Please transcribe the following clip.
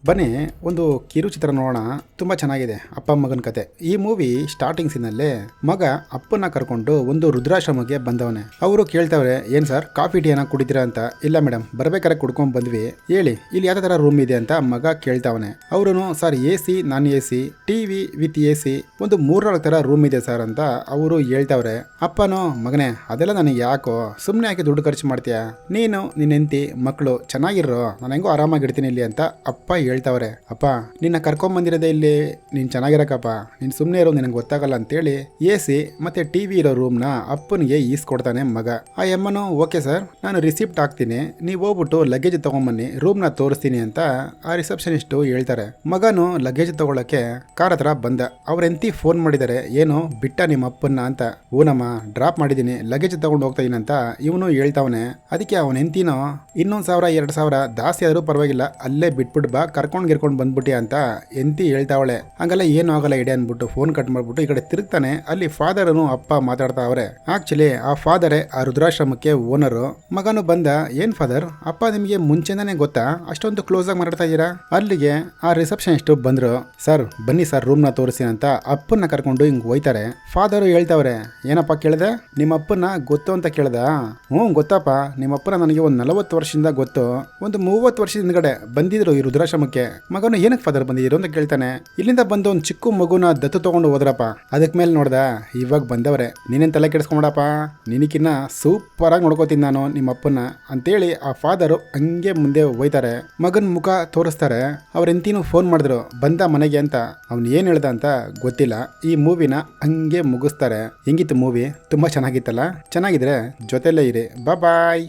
ಬನ್ನಿ ಒಂದು ಕಿರುಚಿತ್ರ ನೋಡೋಣ. ತುಂಬಾ ಚೆನ್ನಾಗಿದೆ. ಅಪ್ಪ ಮಗನ ಕತೆ. ಈ ಮೂವಿ ಸ್ಟಾರ್ಟಿಂಗ್ ಸೀನಲ್ಲಿ ಮಗ ಅಪ್ಪನ ಕರ್ಕೊಂಡು ಒಂದು ವೃದ್ಧಾಶ್ರಮಕ್ಕೆ ಬಂದವನೆ. ಅವರು ಕೇಳ್ತವ್ರೆ, ಏನ್ ಸರ್ ಕಾಫಿ ಟೀ ಏನೋ ಕುಡಿತೀರಾ ಅಂತ. ಇಲ್ಲ ಮೇಡಮ್, ಬರ್ಬೇಕಾರೆ ಕುಡ್ಕೊಂಡ್ ಬಂದ್ವಿ, ಹೇಳಿ ಇಲ್ಲಿ ಯಾವ ತರ ರೂಮ್ ಇದೆ ಅಂತ ಮಗ ಕೇಳ್ತಾವನೆ. ಅವರು sir AC non AC TV with AC ಒಂದು 3-4 ತರ ರೂಮ್ ಇದೆ ಸರ್ ಅಂತ ಅವರು ಹೇಳ್ತಾವ್ರೆ. ಅಪ್ಪನೋ, ಮಗನೇ ಅದೆಲ್ಲ ನನಗೆ ಯಾಕೋ, ಸುಮ್ಮನೆ ಯಾಕೆ ದುಡ್ಡು ಖರ್ಚು ಮಾಡ್ತೀಯಾ, ನೀನು ನಿನ್ನ ಹೆಂಡತಿ ಮಕ್ಕಳು ಚೆನ್ನಾಗಿರೋ, ನಾನು ಹೆಂಗೋ ಆರಾಮಾಗಿರ್ತೀನಿ ಇಲ್ಲಿ ಅಂತ ಅಪ್ಪ ಹೇಳ್ತಾವ್ರೆ. ಅಪ್ಪ ನಿನ್ನ ಕರ್ಕೊಂಬಂದಿರೋದೇ ಇಲ್ಲಿ ನೀನು ಚೆನ್ನಾಗಿರಕಪ್ಪ, ನೀನು ಸುಮ್ಮನೆ ಇರೋ, ನಿನಗೆ ಗೊತ್ತಾಗಲ್ಲ ಅಂತೇಳಿ AC ಮತ್ತೆ ಟಿವಿ ಇರೋ ರೂಮ್ನ ಅಪ್ಪನಿಗೆ ಈಸ್ಕೊಡ್ತಾನೆ ಮಗ. ಆ ಎಮ್ಮನು ಓಕೆ ಸರ್, ನಾನು ರಿಸಿಪ್ಟ್ ಹಾಕ್ತೀನಿ, ನೀವು ಹೋಗ್ಬಿಟ್ಟು ಲಗೇಜ್ ತಗೊಂಬನ್ನಿ, ರೂಮ್ನ ತೋರಿಸ್ತೀನಿ ಅಂತ ಆ ರಿಸೆಪ್ಷನಿಸ್ಟು ಹೇಳ್ತಾರೆ. ಮಗನು ಲಗೇಜ್ ತಗೊಳಕ್ಕೆ ಕಾರ್ ಹತ್ರ ಬಂದ. ಅವ್ರ ಎಂತಿ ಫೋನ್ ಮಾಡಿದ್ದಾರೆ, ಏನು ಬಿಟ್ಟ ನಿಮ್ಮ ಅಪ್ಪನ್ನ ಅಂತ. ಊನಮ್ಮ ಡ್ರಾಪ್ ಮಾಡಿದ್ದೀನಿ, ಲಗೇಜ್ ತಗೊಂಡು ಹೋಗ್ತಾ ಇದೀನಿ ಅಂತ ಇವನು ಹೇಳ್ತಾವನೆ. ಅದಕ್ಕೆ ಅವನ ಎಂತಿನೋ, 1,000-2,000 ಜಾಸ್ತಿ ಆದ್ರೂ ಪರವಾಗಿಲ್ಲ, ಅಲ್ಲೇ ಬಿಟ್ಬಿಟ್ಟು ಬಾ, ಗಿರ್ಕೊಂಡು ಬಂದ್ಬಿಟ್ಟಿ ಅಂತ ಎಂತಿ ಹೇಳ್ತಾವಳೆ. ಹಂಗಲ್ಲ ಏನು ಆಗಲ್ಲ ಇಡೆ ಅನ್ಬಿಟ್ಟು ಫೋನ್ ಕಟ್ ಮಾಡ್ಬಿಟ್ಟು ಈ ಕಡೆ ತಿರುಗ್ತಾನೆ. ಅಲ್ಲಿ ಫಾದರನು ಅಪ್ಪ ಮಾತಾಡ್ತಾ ಅವ್ರೆ. ಆಕ್ಚುಲಿ ಆ ಫಾದರೇ ಆ ವೃದ್ಧಾಶ್ರಮಕ್ಕೆ ಓನರು. ಮಗನು ಬಂದ, ಏನ್ ಫಾದರ್ ಅಪ್ಪ ನಿಮ್ಗೆ ಮುಂಚೆನೇ ಗೊತ್ತಾ, ಅಷ್ಟೊಂದು ಕ್ಲೋಸ್ ಆಗಿ ಮಾತಾಡ್ತಾ ಇದ್ದೀರಾ. ಅಲ್ಲಿಗೆ ಆ ರಿಸೆಪ್ಷನಿಸ್ಟ್ ಬಂದ್ರು. ಸರ್ ಬನ್ನಿ ಸರ್ ರೂಮ್ನ ತೋರಿಸಿ ಅಂತ ಅಪ್ಪನ್ನ ಕರ್ಕೊಂಡು ಹಿಂಗ್ ಹೋಯ್ತಾರೆ. ಫಾದರ್ ಹೇಳ್ತಾವ್ರೆ, ಏನಪ್ಪ ಕೇಳಿದೆ, ನಿಮ್ಮ ಅಪ್ಪನ ಗೊತ್ತು ಅಂತ ಕೇಳ್ದ. ಗೊತ್ತಪ್ಪ, ನಿಮ್ಮ ಅಪ್ಪನ ನನಗೆ ಒಂದು 40 ವರ್ಷದಿಂದ ಗೊತ್ತು, ಒಂದು 30 ವರ್ಷದ ಹಿಂದ್ಗಡೆ ಬಂದಿದ್ರು ಈ ವೃದ್ಧಾಶ್ರಮಕ್ಕೆ. ಮಗನು ಏನಕ್ಕೆ ಫಾದರ್ ಬಂದಿದ್ರು ಅಂತ ಕೇಳ್ತಾನೆ. ಇಲ್ಲಿಂದ ಬಂದು ಒಂದು ಚಿಕ್ಕ ಮಗುನ ದತ್ತು ತಗೊಂಡು ಹೋದ್ರಪ್ಪ, ಅದಕ್ ಮೇಲೆ ನೋಡ್ದ ಇವಾಗ ಬಂದವ್ರೆ, ನೀನೇನ್ ತಲೆ ಕೆಡಿಸ್ಕೊಂಡಪ್ಪ, ನಿನಕಿನ್ನ ಸೂಪರ್ ಆಗಿ ನೋಡ್ಕೋತೀನಿ ನಾನು ನಿಮ್ಮ ಅಪ್ಪನ ಅಂತೇಳಿ ಆ ಫಾದರು ಹಂಗೆ ಮುಂದೆ ಹೋಯ್ತಾರೆ. ಮಗನ್ ಮುಖ ತೋರಿಸ್ತಾರೆ. ಅವ್ರ ಎಂತಿನೂ ಫೋನ್ ಮಾಡಿದ್ರು ಬಂದ ಮನೆಗೆ ಅಂತ. ಅವ್ನು ಏನ್ ಹೇಳ್ದ ಅಂತ ಗೊತ್ತಿಲ್ಲ. ಈ ಮೂವಿನ ಹಂಗೆ ಮುಗಿಸ್ತಾರೆ. ಹೆಂಗಿತ್ತು ಮೂವಿ? ತುಂಬಾ ಚೆನ್ನಾಗಿತ್ತಲ್ಲ. ಚೆನ್ನಾಗಿದ್ರೆ ಜೊತೆಲೇ ಇರಿ. ಬಾಯ್.